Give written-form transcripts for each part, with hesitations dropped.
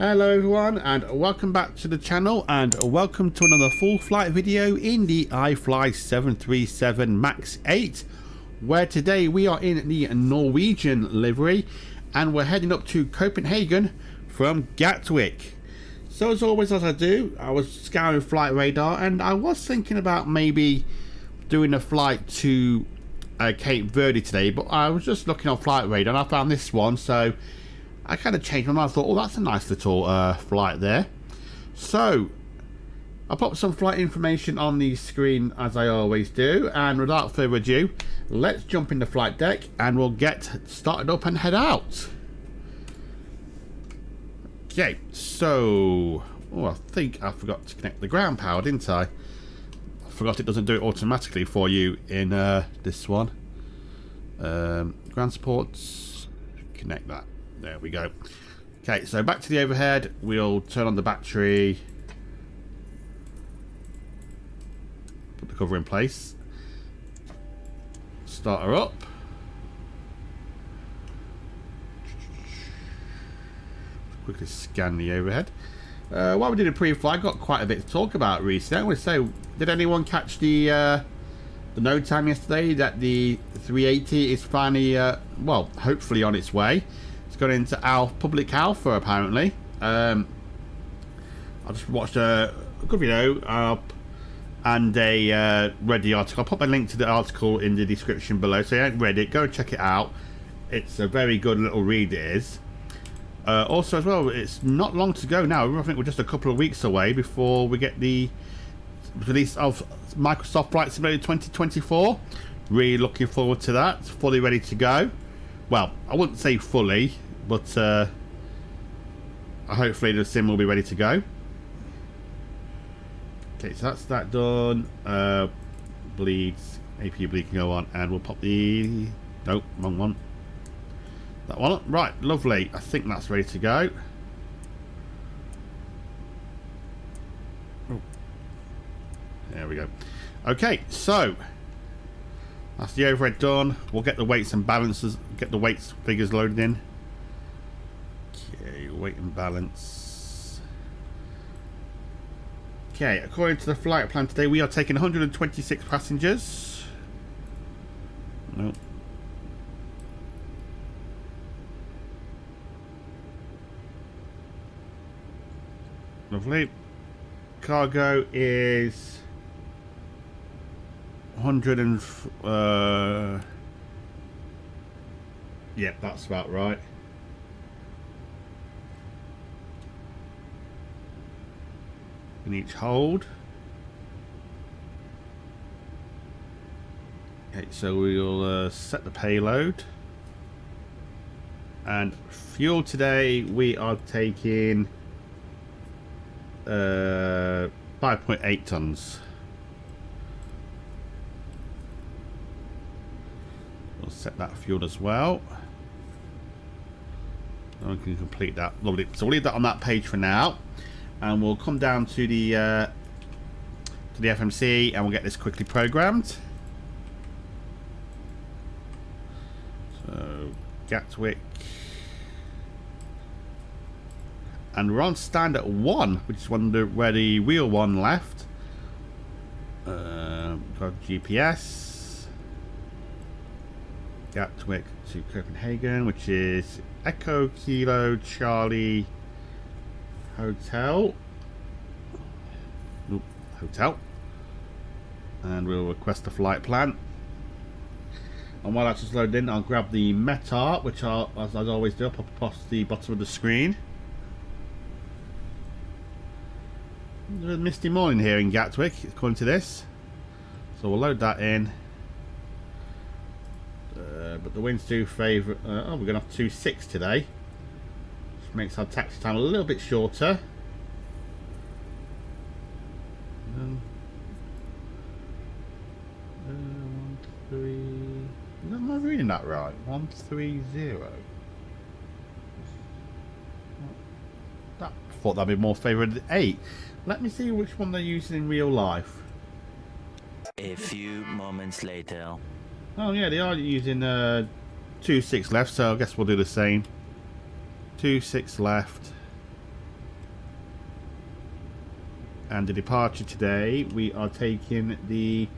Hello everyone and welcome back to the channel and welcome to another full flight video in the Ifly 737 MAX 8, where today we are in the Norwegian livery and we're heading up to Copenhagen from Gatwick. So as always, as I do, I was scouring flight radar and I was thinking about maybe doing a flight to Cape Verde today, but I was just looking on flight radar and I found this one, so I kind of changed my mind. I thought, oh, that's a nice little flight there. So I popped some flight information on the screen as I always do, and without further ado, let's jump in the flight deck and we'll get started up and head out. Okay, so I think I forgot to connect the ground power, didn't I? I forgot it doesn't do it automatically for you in this one. Ground supports, connect that. There we go. Okay, so back to the overhead. We'll turn on the battery. Put the cover in place. Start her up. Quickly scan the overhead. While we did a pre-flight, I got quite a bit to talk about recently. I want to say, did anyone catch the note time yesterday that the 380 is finally, well, hopefully on its way? Got into our public alpha apparently. I just watched a good video and read the article. I'll put my link to the article in the description below, so if you haven't read it, go and check it out. It's a very good little read, it is. Also as well, it's not long to go now. I think we're just a couple of weeks away before we get the release of Microsoft Flight Simulator 2024. Really looking forward to that. It's fully ready to go. Well, I wouldn't say fully, but hopefully the sim will be ready to go. Okay, so that's that done. Bleeds, APU bleed can go on, and we'll pop the... Nope, wrong one. That one. Right, lovely. I think that's ready to go. Oh. There we go. Okay, so that's the overhead done. We'll get the weights and balances, get the weights figures loaded in. Okay, weight and balance. Okay, according to the flight plan today, we are taking 126 passengers. Nope. Lovely. Cargo is 100 and yeah, that's about right. In each hold. Okay, so we'll set the payload. And fuel today we are taking 5.8 tons. We'll set that fuel as well. And we can complete that. Lovely. So we'll leave that on that page for now, and we'll come down to the FMC and we'll get this quickly programmed. So Gatwick, and we're on stand at 1, which is where the real one left. Got GPS. Gatwick to Copenhagen, which is Echo Kilo Charlie Hotel. Nope, Hotel. And we'll request a flight plan. And while that's just loaded in, I'll grab the METAR, which I'll, as I always do, I'll pop across the bottom of the screen. There's a misty morning here in Gatwick, according to this. So we'll load that in. But the winds do favour... oh, we're going off 2.6 today, which makes our taxi time a little bit shorter. 1, 3... Am I reading that right? 130. I thought that'd be more favoured 8. Let me see which one they're using in real life. A few moments later. Oh yeah, they are using 2.6 left, so I guess we'll do the same. 2.6 left. And the departure today, we are taking the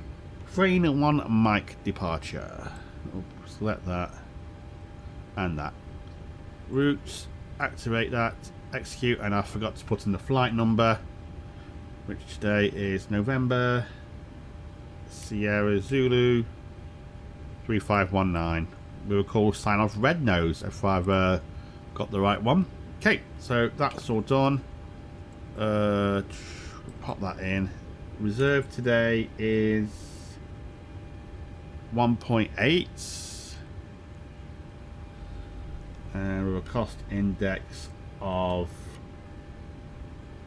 Frame 1 Mike departure. Select that and that. Routes, activate that, execute, and I forgot to put in the flight number, which today is November Sierra Zulu 3519. We will call sign off Red Nose if I've got the right one. Okay, so that's all done. Pop that in. Reserve today is 1.8 and with a cost index of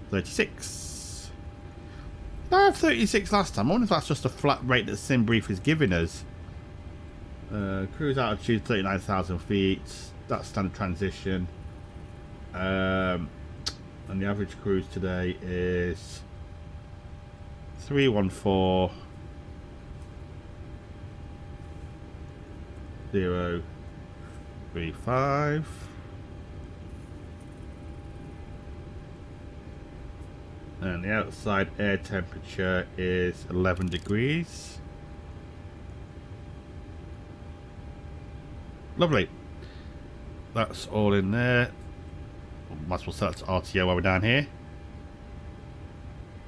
36. I have 36 last time. I wonder if that's just a flat rate that SimBrief is giving us. Cruise altitude 39,000 feet. That's standard transition. And the average cruise today is 314.035. And the outside air temperature is 11 degrees. Lovely. That's all in there. Might as well set it to RTO while we're down here.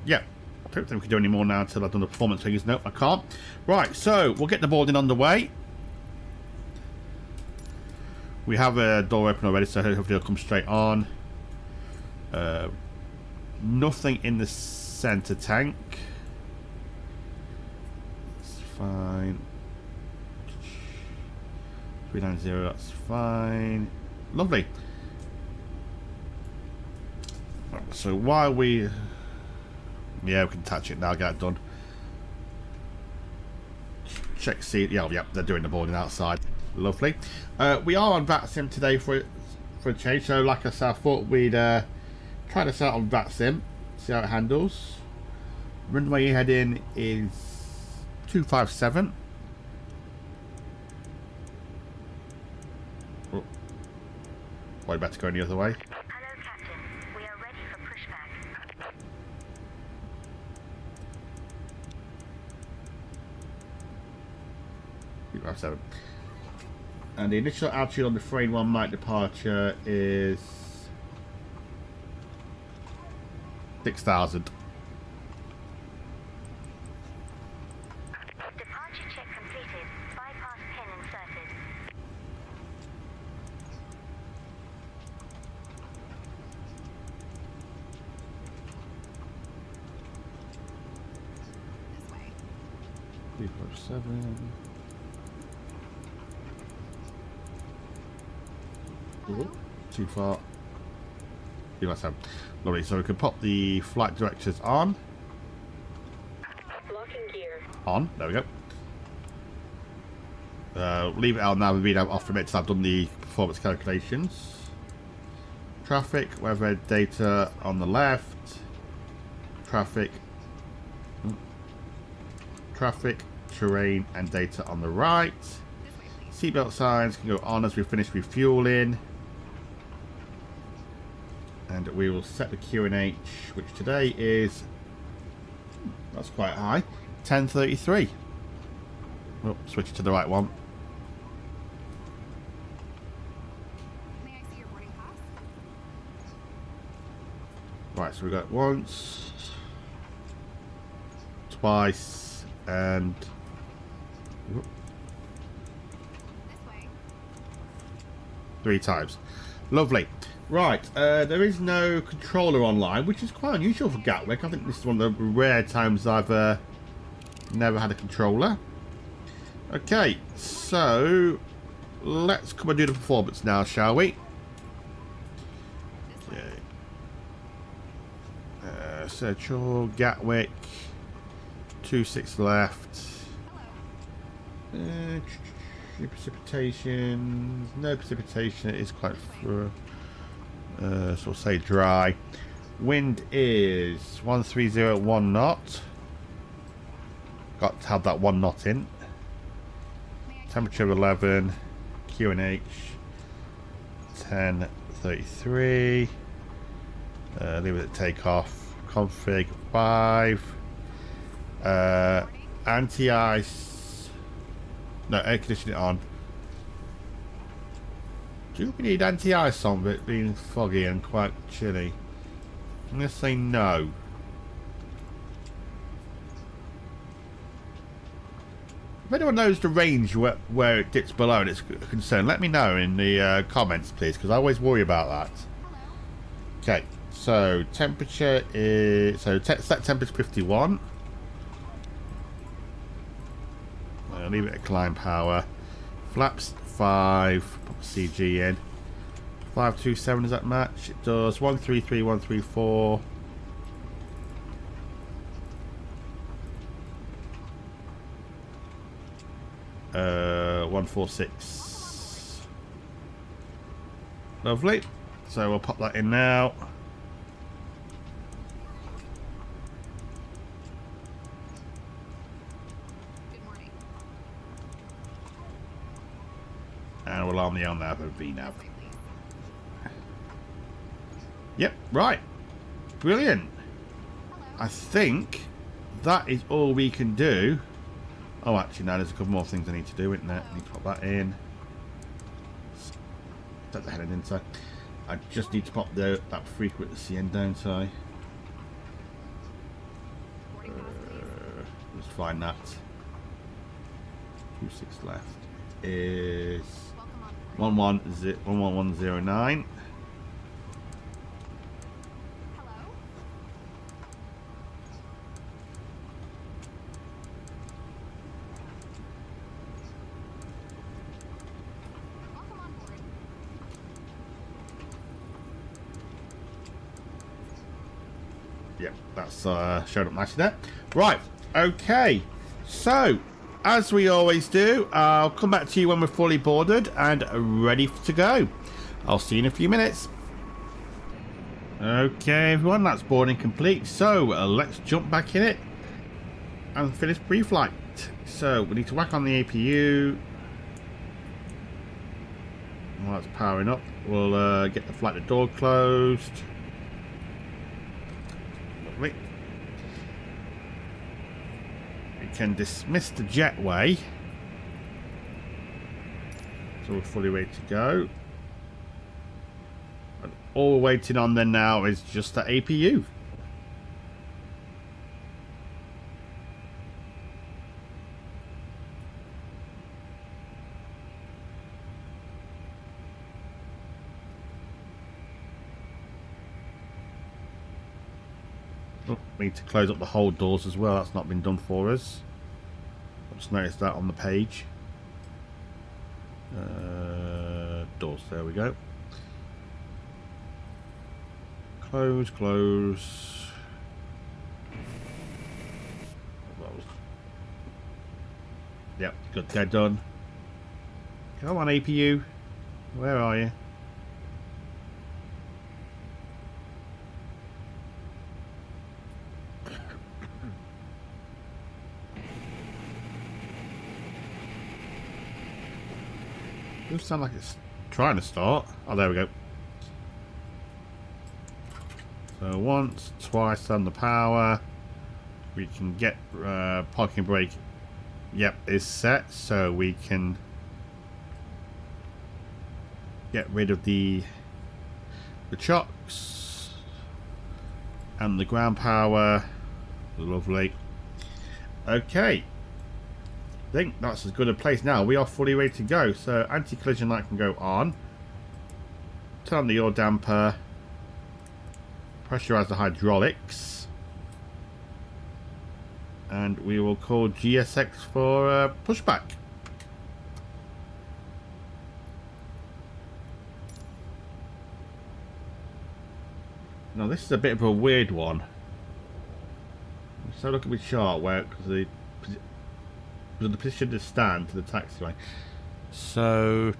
Yeah. I don't think we can do any more now until I've done the performance figures. Nope, I can't. Right, so we'll get the boarding underway. We have a door open already, so hopefully it'll come straight on. Nothing in the center tank. It's fine. 390, that's fine. Lovely. So while we... Yeah, we can touch it now, get it done. Check seat. Yeah, they're doing the boarding outside. Lovely. We are on VATSIM today for a change. So like I said, I thought we'd try this out on VATSIM, see how it handles. Runway heading is 257. Oh. Well, better go the other way. Hello, Captain. We are ready for pushback. 257. And the initial altitude on the Frame 1 Mike departure is 6,000. Departure check completed. Bypass pin inserted. This way. 357. Ooh, too far. 357. Lovely. So we can pop the flight directors on. Locking gear. On. There we go. Leave it out now and read out off from it until I've done the performance calculations. Traffic, weather data on the left. Traffic. Traffic, terrain, and data on the right. Seatbelt signs can go on as we finish refueling. And we will set the QNH, which today is, that's quite high, 1033. Oh, switch it to the right one. May I see your boarding pass? Right, so we got once, twice, and This way. 3 times. Lovely. Right, there is no controller online, which is quite unusual for Gatwick. I think this is one of the rare times I've never had a controller. Okay, so let's come and do the performance now, shall we? Okay. Search all, Gatwick, 26 left. Precipitation, no precipitation, it is quite so we'll say dry. Wind is 1301 knot. Got to have that 1 knot in. Temperature 11. QNH 1033. Leave it at takeoff. config 5. Anti-ice. No, air conditioning on. Do we need anti-ice on with it being foggy and quite chilly? I'm going to say no. If anyone knows the range where it dips below and it's a concern, let me know in the comments, please, because I always worry about that. Okay, so temperature is... So set temperature 51. I'll leave it at climb power. Flaps 5. Put CG in. 527, does that match? It does. 133, 134. Uh, 146. Lovely. So we'll pop that in now. Good morning. And we'll arm the LNAV and VNAV. Wait, please. Yep, right. Brilliant. Hello. I think that is all we can do. Oh, actually, no, there's a couple more things I need to do, isn't there? I need to pop that in. Set the heading inside. I just need to pop that frequency in, don't I? Boarding pass, please. Let's find that. 26 left. Is Welcome on board. 11109. Hello. Welcome on board. Yep, that's showed up nicely there. Right, okay. So, as we always do, I'll come back to you when we're fully boarded and ready to go. I'll see you in a few minutes. Okay, everyone, that's boarding complete. So, let's jump back in it and finish pre-flight. So, we need to whack on the APU. While it's powering up, we'll get the flight door closed. Lovely. We can dismiss the jetway. So we're fully ready to go. And all we're waiting on then now is just the APU. Oh, we need to close up the hold doors as well. That's not been done for us. I just noticed that on the page. Doors, there we go. Close, close. Yep, good, they're done. Come on, APU. Where are you? Doesn't sound like it's trying to start. Oh, there we go. So once, twice on the power. We can get parking brake. Yep, is set, so we can get rid of the chocks and the ground power. Lovely. Okay. I think that's as good a place now. We are fully ready to go. So anti-collision light can go on. Turn on the yaw damper. Pressurize the hydraulics. And we will call GSX for pushback. Now this is a bit of a weird one. So look at my chart where the position to stand to the taxiway. So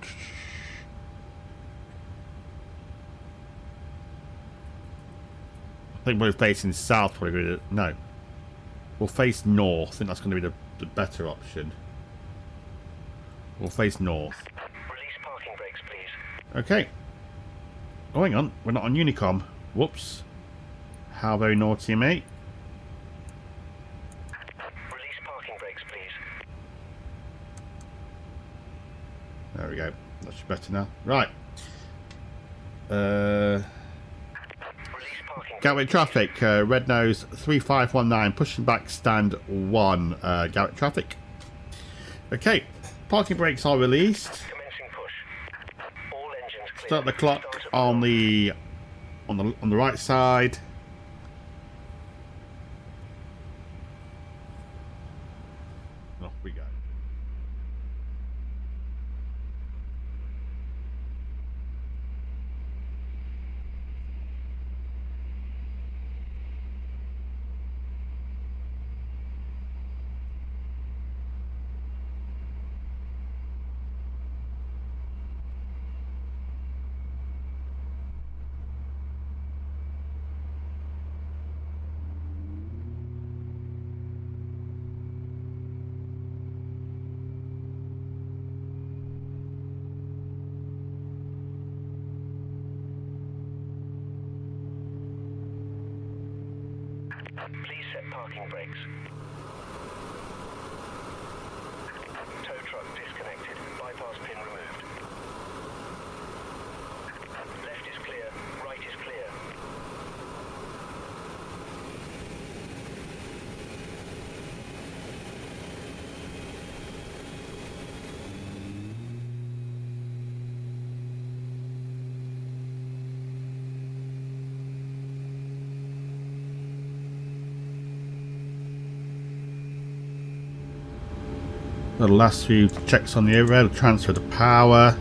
I think we're facing south. Probably no. We'll face north. I think that's going to be the better option. We'll face north. Release parking brakes, please. Okay. Oh, hang on. We're not on Unicom. Whoops. How very naughty, mate. Release parking brakes, please. There we go. That's better now. Right. Release parking Gatwick traffic, red nose 3519, pushing back stand 1, Gatwick traffic. Okay, parking brakes are released. commencing push. All engines clear. Start the clock on the right side. Off we go. Please set parking brakes. Tow truck disconnected. Bypass pin removed. Left is clear. Right is clear. The last few checks on the overhead, transfer the power.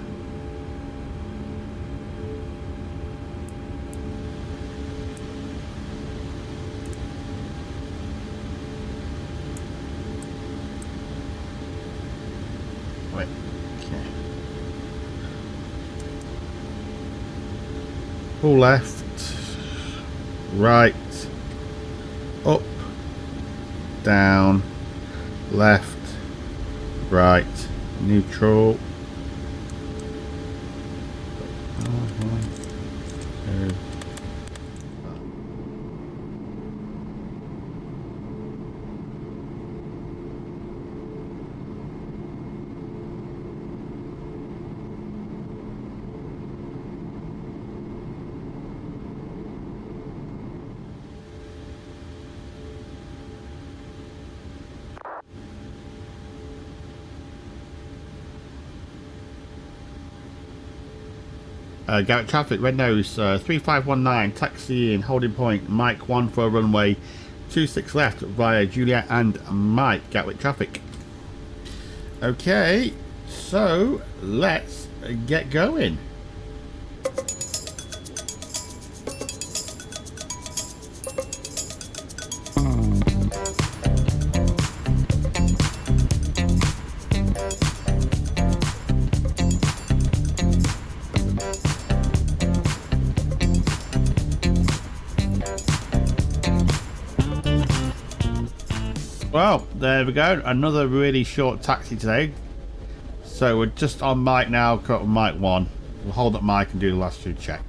Wait, okay. Pull left, right, up, down, left, right, neutral. Gatwick traffic, red nose 3519, taxi in holding point, Mike 1 for a runway 26 left via Juliet and Mike, Gatwick traffic. Okay, so let's get going. Well, there we go. Another really short taxi today. So we're just on mic now, cut on mic 1. We'll hold up mic and do the last 2 checks.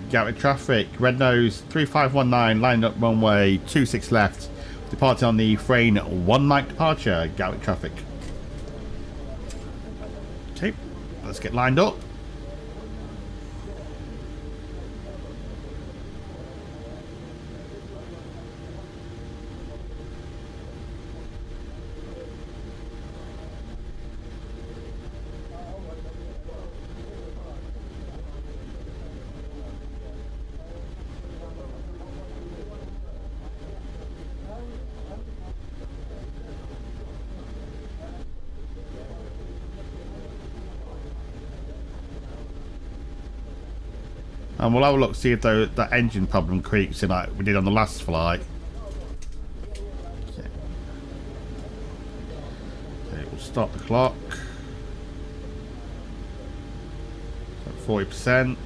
Gatwick traffic, red nose 3519, lined up runway 26 left, departing on the Frayne 1 Mike departure, Gatwick traffic. Okay, let's get lined up. And we'll have a look, see if that engine problem creeps in like we did on the last flight. Okay, we'll stop the clock. 40%.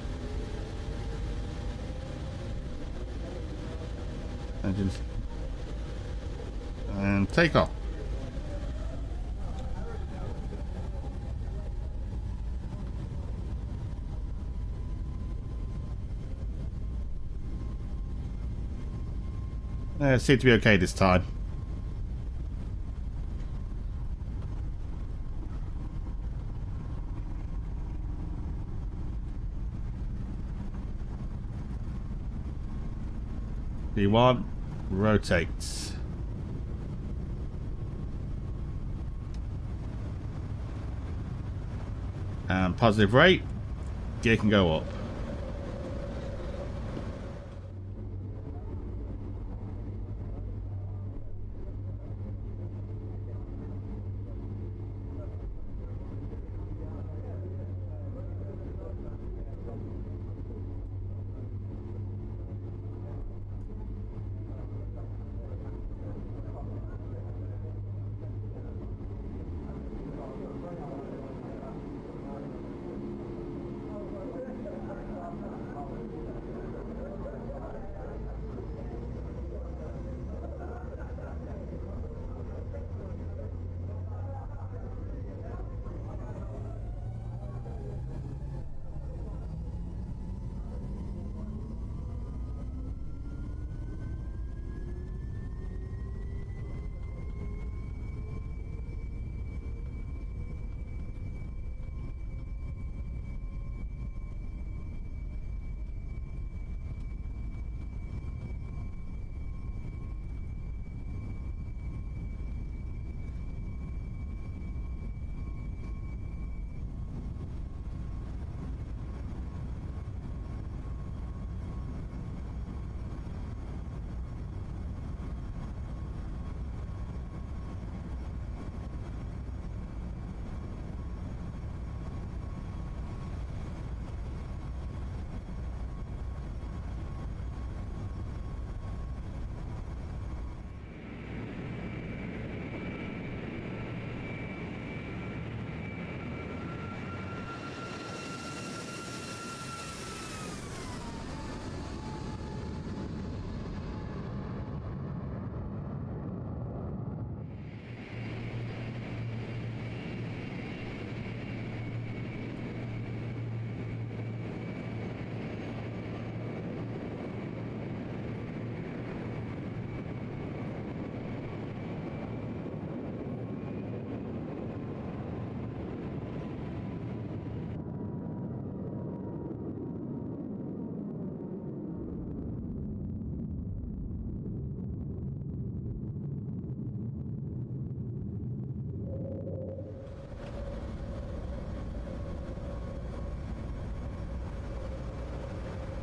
Engines. And take off. Seemed to be okay this time. V1 rotates. And positive rate, gear can go up.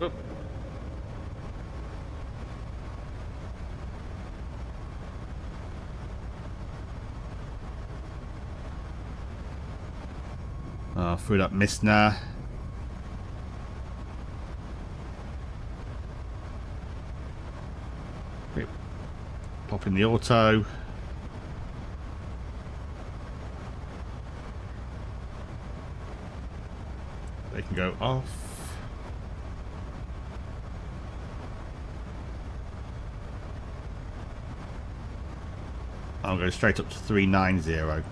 Oop. Through that mist now. Pop in the auto. They can go off. I'll go straight up to 390.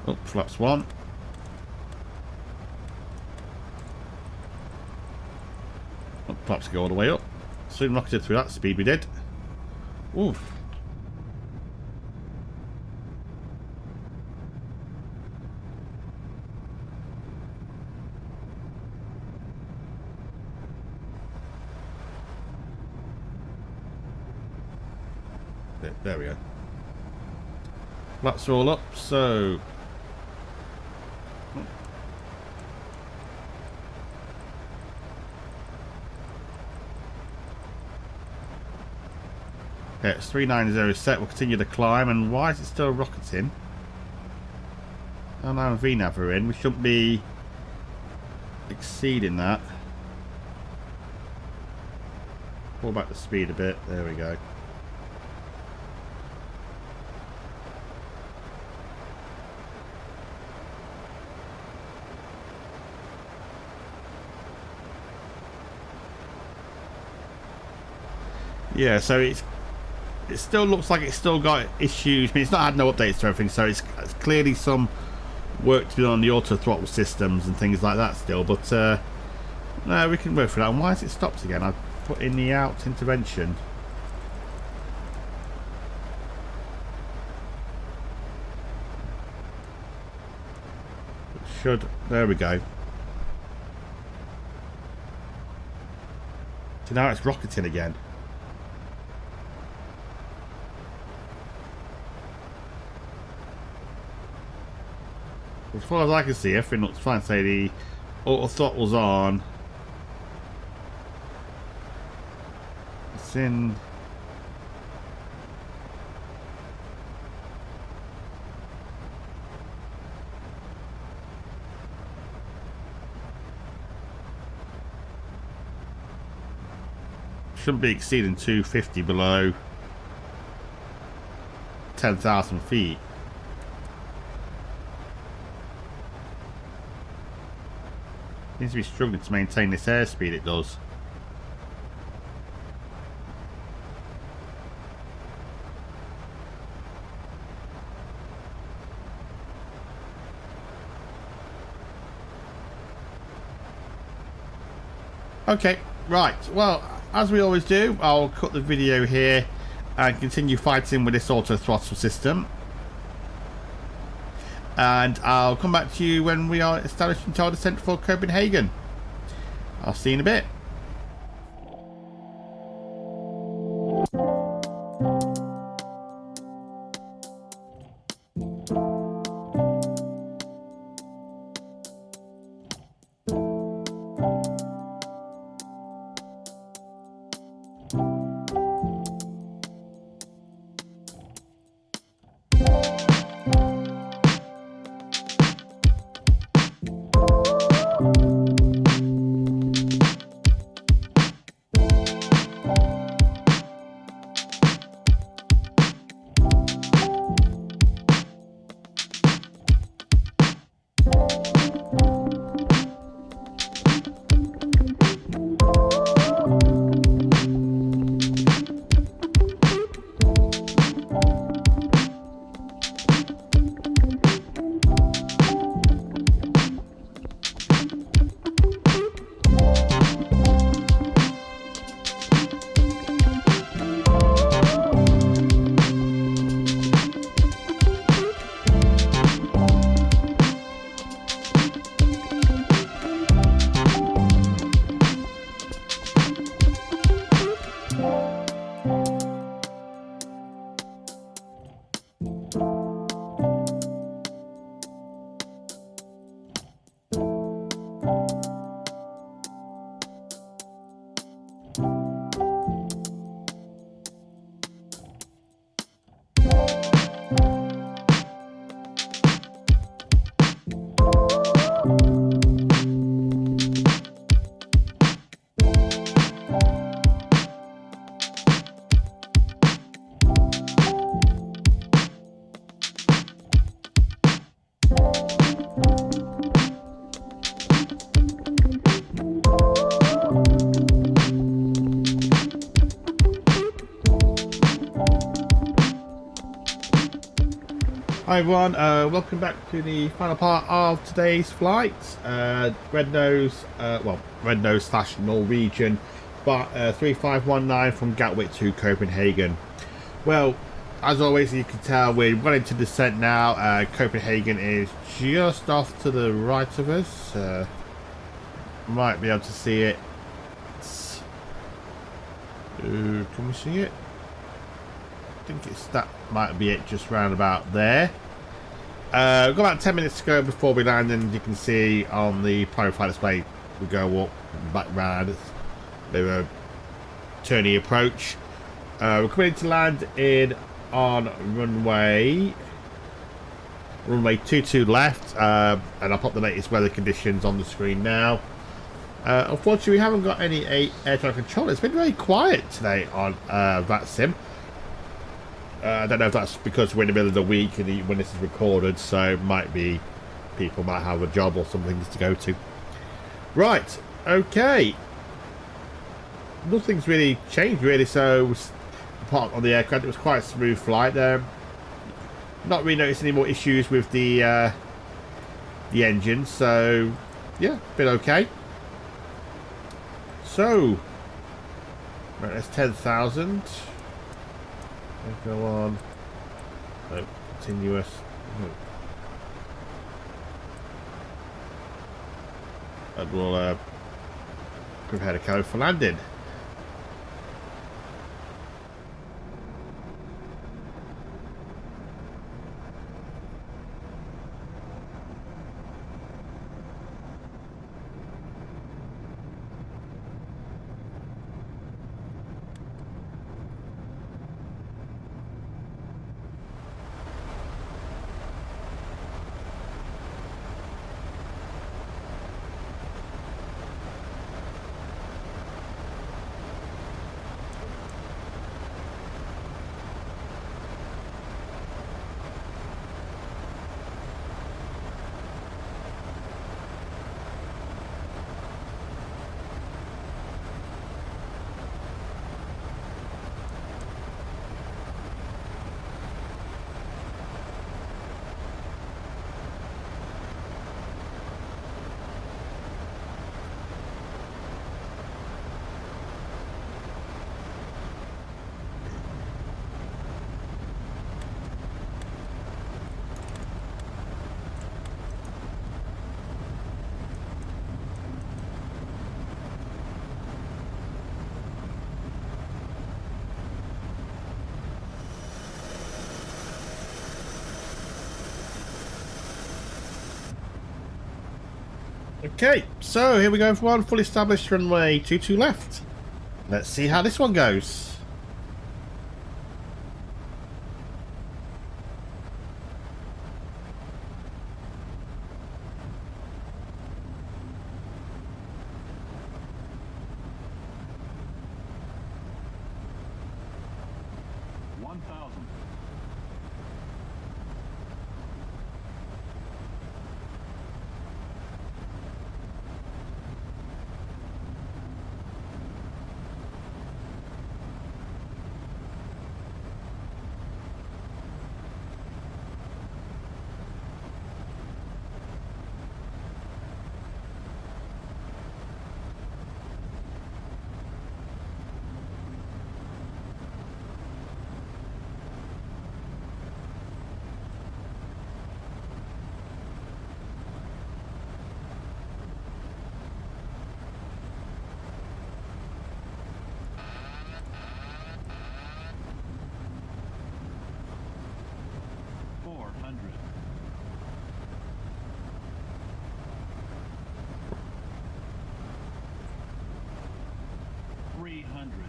Oh, flaps one. Oh, flaps go all the way up. Soon rocketed through that speed we did. Oof. There we go. Flaps are all up, so Yeah, it's 390 set. We'll continue to climb. And why is it still rocketing? Oh no, VNAV are in. We shouldn't be exceeding that. Pull back the speed a bit. There we go. Yeah, so it still looks like it's still got issues. I mean, it's not had no updates to everything, so it's clearly some work to be done on the auto throttle systems and things like that still. But no, we can work for that. And why has it stopped again? I've put in the out intervention. Should, there we go. So now it's rocketing again. As far as I can see, everything looks fine. Say the auto throttle's on. It's in. Shouldn't be exceeding 250 below 10,000 feet. Seems to be struggling to maintain this airspeed, it does. Okay, right. Well, as we always do, I'll cut the video here and continue fighting with this auto throttle system. And I'll come back to you when we are establishing tail descent for Copenhagen. I'll see you in a bit. Hi everyone, welcome back to the final part of today's flight. Red Nose / Norwegian, but 3519 from Gatwick to Copenhagen. Well, as always, you can tell we're running to descent now. Copenhagen is just off to the right of us. Might be able to see it. Can we see it? I think that might be it, just round about there. We've got about 10 minutes to go before we land, and you can see on the profile display we go up and back round. It's a bit of a turny approach. We're coming to land in on runway 22 left, and I'll pop the latest weather conditions on the screen now. Unfortunately, we haven't got any air traffic control. It's been very quiet today on VATSIM. I don't know if that's because we're in the middle of the week and when this is recorded, so it might be people might have a job or something to go to. Right, okay. Nothing's really changed really, so apart on the aircraft, it was quite a smooth flight there. Not really noticed any more issues with the engine, so yeah, been okay. So right, that's 10,000. Go on. No, continuous. No. And we'll prepare to go for landing. Okay, so here we go for one fully established runway 22 left. Let's see how this one goes.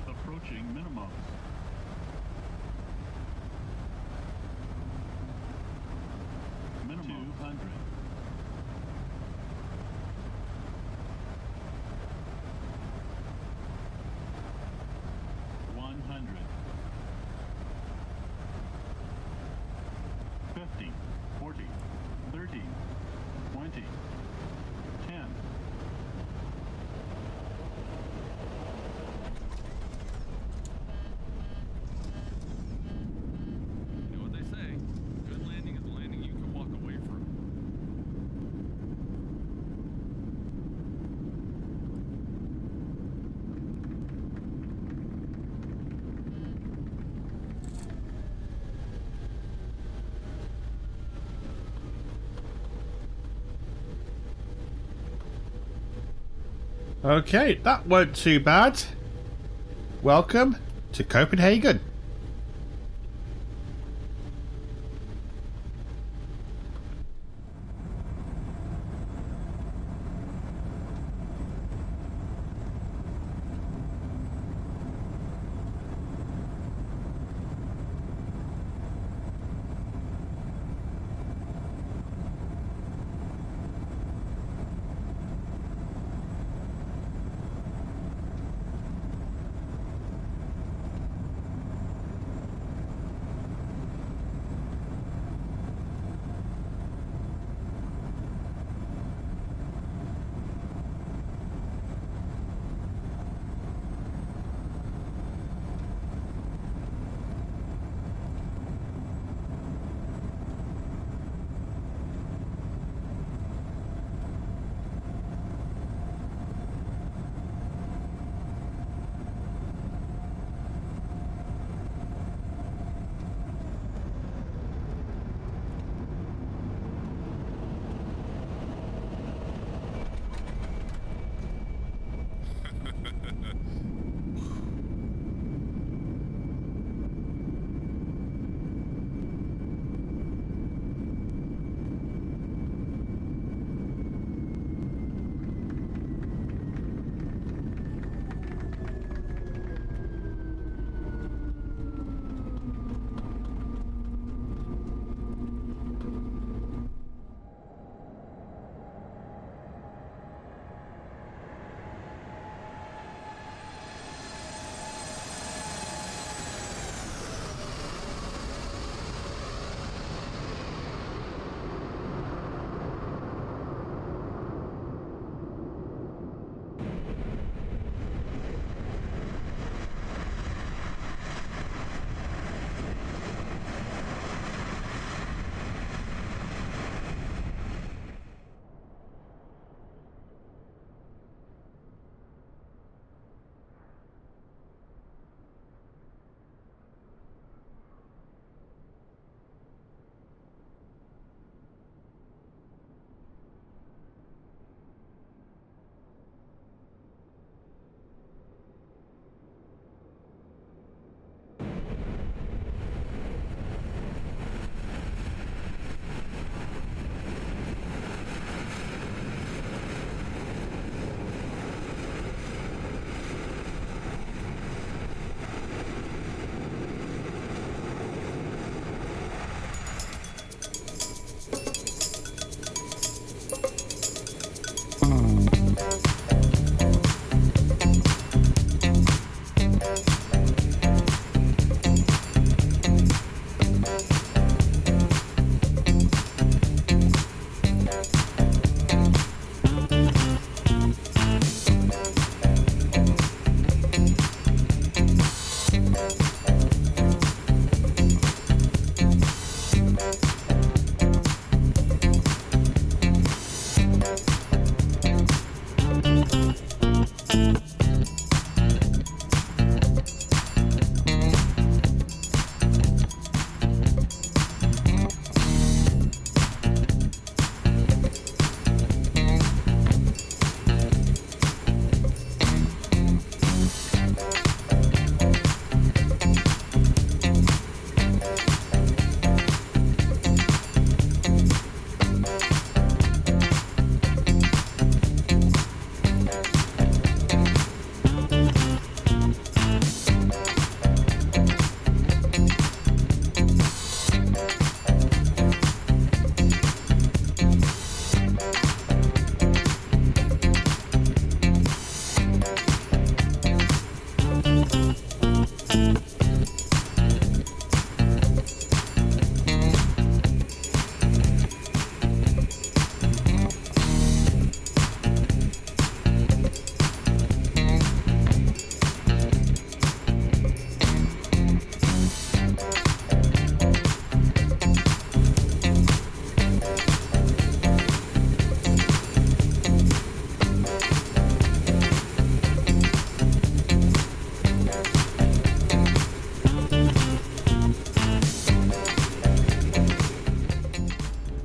Approaching minimums. Minimum 200. Okay, that weren't too bad. Welcome to Copenhagen.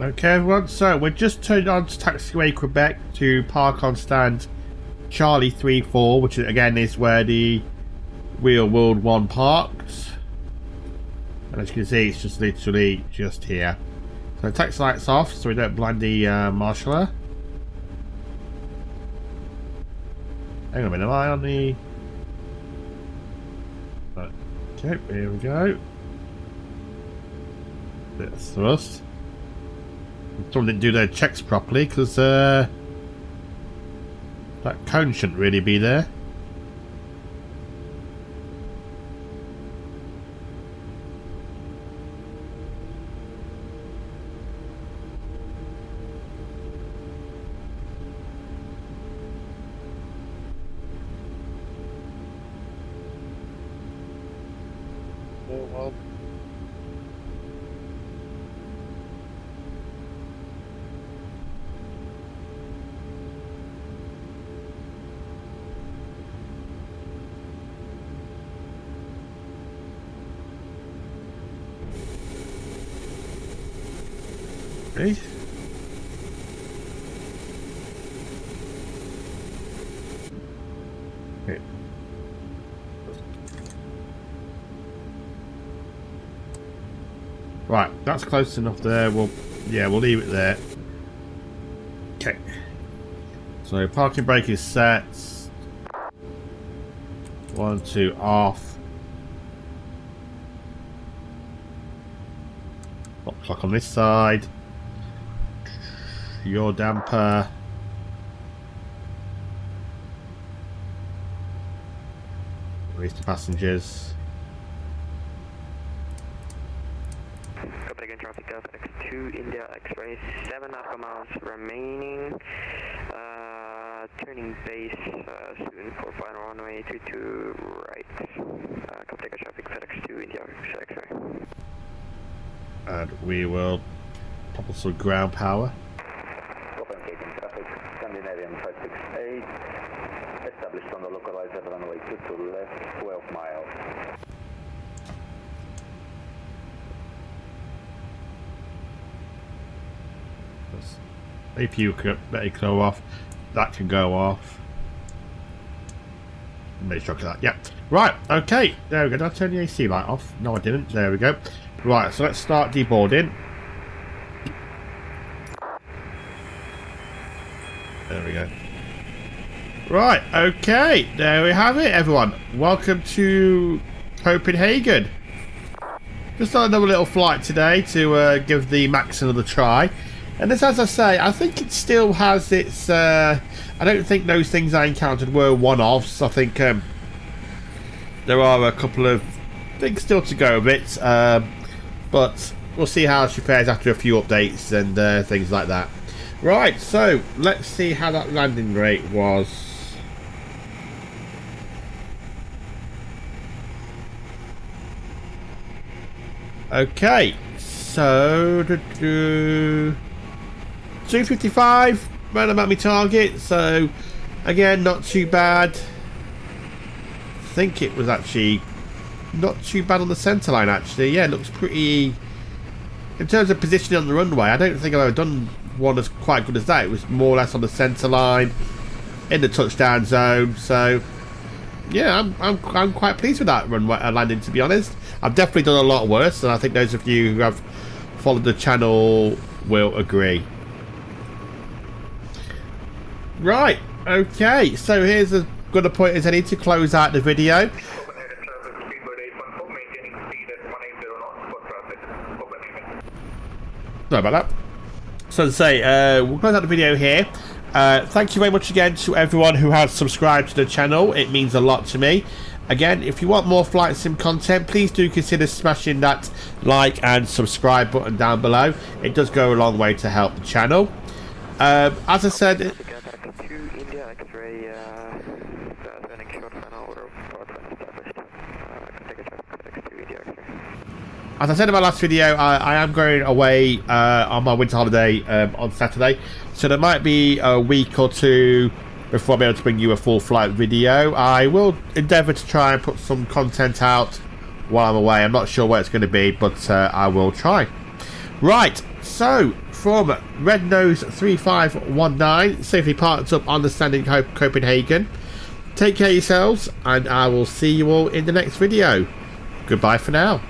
Okay, everyone, so we're just turned on to taxiway Quebec to park on stand Charlie 34, which again is where the Real World 1 parks. And as you can see, it's just literally just here. So taxi lights off so we don't blind the marshaller. Hang on a minute, am I on the... Okay, here we go. Bit of thrust. Someone didn't do their checks properly because that cone shouldn't really be there. Oh, well. Okay. Okay. Right, that's close enough there. We'll leave it there. Okay. So parking brake is set. 1, 2 off. Clock on this side. Your damper. Release the passengers. Copenhagen traffic X2 India X-ray 7.5 miles remaining. Turning base soon for final runway 32 right. Copenhagen traffic FedEx2 India X-ray. And we will pop us some ground power. Copenhagen traffic, Scandinavian 568, established on the localizer runway 22 left, 12 miles. APU could go off. That can go off. Make sure of that. Yeah. Right. Okay. There we go. Did I turn the AC light off? No, I didn't. There we go. Right. So let's start deboarding. There we go. Right. Okay. There we have it, everyone. Welcome to Copenhagen. Just on another little flight today to give the Max another try. And as I say, I think it still has its... I don't think those things I encountered were one-offs. I think there are a couple of things still to go with it. But we'll see how she fares after a few updates and things like that. Right, so let's see how that landing rate was. Okay, so... 255, round about my target, so again not too bad. I think it was actually not too bad on the centre line actually. Yeah, it looks pretty, in terms of positioning on the runway, I don't think I've ever done one as quite good as that. It was more or less on the centre line in the touchdown zone, so yeah, I'm quite pleased with that runway landing, to be honest. I've definitely done a lot worse, and I think those of you who have followed the channel will agree. Right, okay, so here's a good point as I need to close out the video. Sorry about that. So to say, we'll close out the video here. Thank you very much again to everyone who has subscribed to the channel. It means a lot to me. Again, if you want more flight sim content, please do consider smashing that like and subscribe button down below. It does go a long way to help the channel. As I said... As I said in my last video, I am going away on my winter holiday on Saturday, so there might be a week or two before I'll be able to bring you a full flight video. I will endeavour to try and put some content out while I'm away. I'm not sure where it's going to be, but I will try. Right, So, from Red Nose 3519, safely parked up on the standing Copenhagen. Take care of yourselves, and I will see you all in the next video. Goodbye for now.